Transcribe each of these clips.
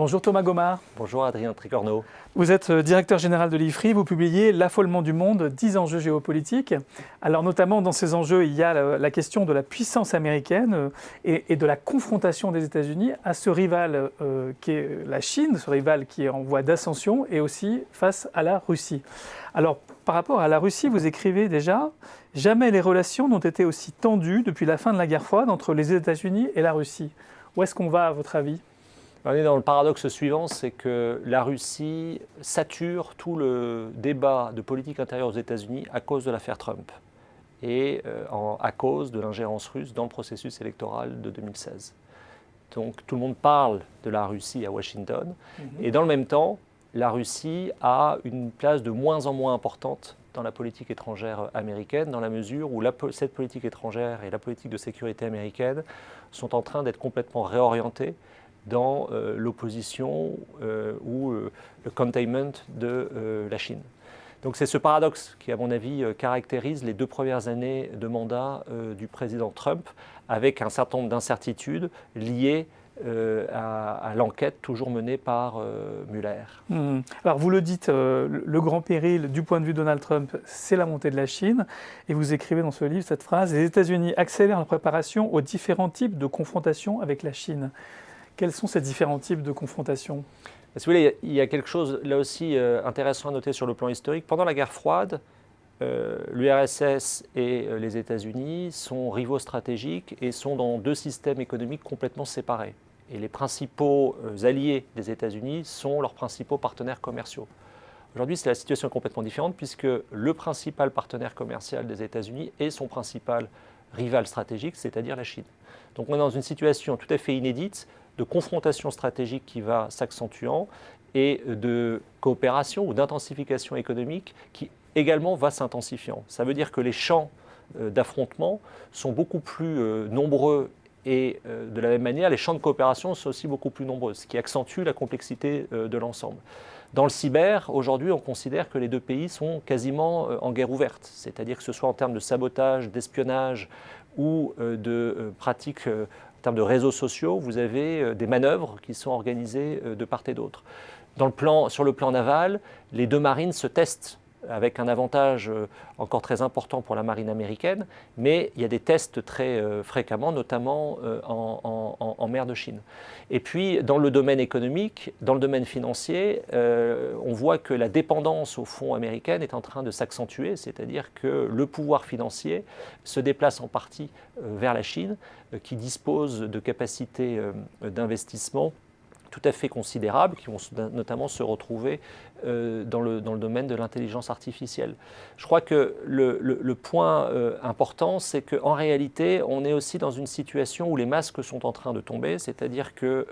Bonjour Thomas Gomard. Bonjour Adrien Tricorneau. Vous êtes directeur général de l'IFRI, vous publiez L'affolement du monde, 10 enjeux géopolitiques. Alors notamment dans ces enjeux, il y a la question de la puissance américaine et de la confrontation des États-Unis à ce rival qui est la Chine, ce rival qui est en voie d'ascension et aussi face à la Russie. Alors par rapport à la Russie, vous écrivez déjà « Jamais les relations n'ont été aussi tendues depuis la fin de la guerre froide entre les États-Unis et la Russie ». Où est-ce qu'on va à votre avis ? On est dans le paradoxe suivant, c'est que la Russie sature tout le débat de politique intérieure aux États-Unis à cause de l'affaire Trump et à cause de l'ingérence russe dans le processus électoral de 2016. Donc tout le monde parle de la Russie à Washington et dans le même temps, la Russie a une place de moins en moins importante dans la politique étrangère américaine, dans la mesure où cette politique étrangère et la politique de sécurité américaine sont en train d'être complètement réorientées dans l'opposition ou le containment de la Chine. Donc c'est ce paradoxe qui, à mon avis, caractérise les 2 premières années de mandat du président Trump, avec un certain nombre d'incertitudes liées à l'enquête toujours menée par Mueller. Alors vous le dites, le grand péril du point de vue de Donald Trump, c'est la montée de la Chine. Et vous écrivez dans ce livre cette phrase « Les États-Unis accélèrent la préparation aux différents types de confrontations avec la Chine ». Quels sont ces différents types de confrontations ? Si vous voulez, il y a quelque chose là aussi intéressant à noter sur le plan historique. Pendant la guerre froide, l'URSS et les États-Unis sont rivaux stratégiques et sont dans 2 systèmes économiques complètement séparés. Et les principaux alliés des États-Unis sont leurs principaux partenaires commerciaux. Aujourd'hui, la situation est complètement différente puisque le principal partenaire commercial des États-Unis est son principal rival stratégique, c'est-à-dire la Chine. Donc on est dans une situation tout à fait inédite de confrontation stratégique qui va s'accentuant et de coopération ou d'intensification économique qui également va s'intensifiant. Ça veut dire que les champs d'affrontement sont beaucoup plus nombreux et de la même manière, les champs de coopération sont aussi beaucoup plus nombreux, ce qui accentue la complexité de l'ensemble. Dans le cyber, aujourd'hui, on considère que les 2 pays sont quasiment en guerre ouverte, c'est-à-dire que ce soit en termes de sabotage, d'espionnage ou de pratiques en termes de réseaux sociaux, vous avez des manœuvres qui sont organisées de part et d'autre. Sur le plan naval, les 2 marines se testent avec un avantage encore très important pour la marine américaine, mais il y a des tests très fréquemment, notamment en mer de Chine. Et puis, dans le domaine économique, dans le domaine financier, on voit que la dépendance aux fonds américains est en train de s'accentuer, c'est-à-dire que le pouvoir financier se déplace en partie vers la Chine, qui dispose de capacités d'investissement tout à fait considérables, qui vont notamment se retrouver dans le domaine de l'intelligence artificielle. Je crois que le point important, c'est qu'en réalité, on est aussi dans une situation où les masques sont en train de tomber, c'est-à-dire que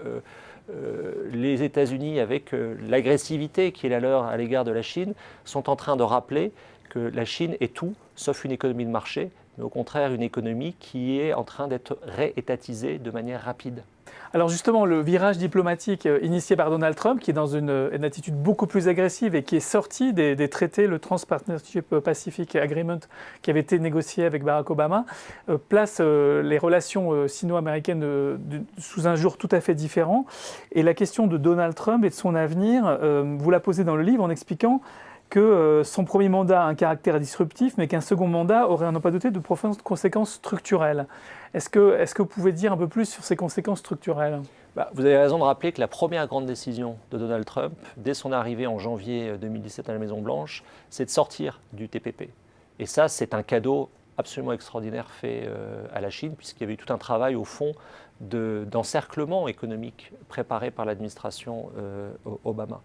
les États-Unis, avec l'agressivité qui est la leur à l'égard de la Chine, sont en train de rappeler que la Chine est tout sauf une économie de marché, mais au contraire une économie qui est en train d'être réétatisée de manière rapide. Alors justement, le virage diplomatique initié par Donald Trump, qui est dans une attitude beaucoup plus agressive et qui est sorti des traités, le Trans-Partnership Pacific Agreement qui avait été négocié avec Barack Obama, place les relations sino-américaines sous un jour tout à fait différent. Et la question de Donald Trump et de son avenir, vous la posez dans le livre en expliquant que son premier mandat a un caractère disruptif, mais qu'un second mandat aurait à n'en pas douter de profondes conséquences structurelles. Est-ce que vous pouvez dire un peu plus sur ces conséquences structurelles ? Vous avez raison de rappeler que la première grande décision de Donald Trump, dès son arrivée en janvier 2017 à la Maison-Blanche, c'est de sortir du TPP. Et ça, c'est un cadeau absolument extraordinaire fait à la Chine, puisqu'il y avait eu tout un travail, au fond, d'encerclement économique préparé par l'administration Obama.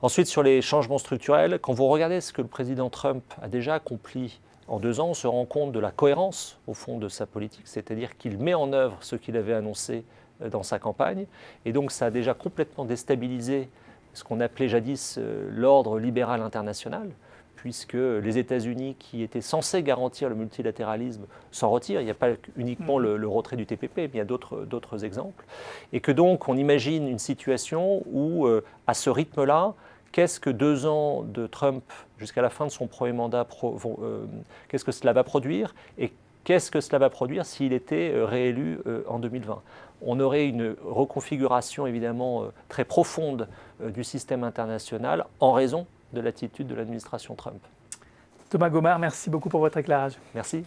Ensuite, sur les changements structurels, quand vous regardez ce que le président Trump a déjà accompli en 2 ans, on se rend compte de la cohérence, au fond, de sa politique, c'est-à-dire qu'il met en œuvre ce qu'il avait annoncé dans sa campagne, et donc ça a déjà complètement déstabilisé ce qu'on appelait jadis l'ordre libéral international, puisque les États-Unis, qui étaient censés garantir le multilatéralisme, s'en retirent. Il n'y a pas uniquement le retrait du TPP, mais il y a d'autres exemples. Et que donc, on imagine une situation où, à ce rythme-là, qu'est-ce que 2 ans de Trump jusqu'à la fin de son premier mandat, qu'est-ce que cela va produire et qu'est-ce que cela va produire s'il était réélu en 2020 ? On aurait une reconfiguration évidemment très profonde du système international en raison de l'attitude de l'administration Trump. Thomas Gomart, merci beaucoup pour votre éclairage. Merci.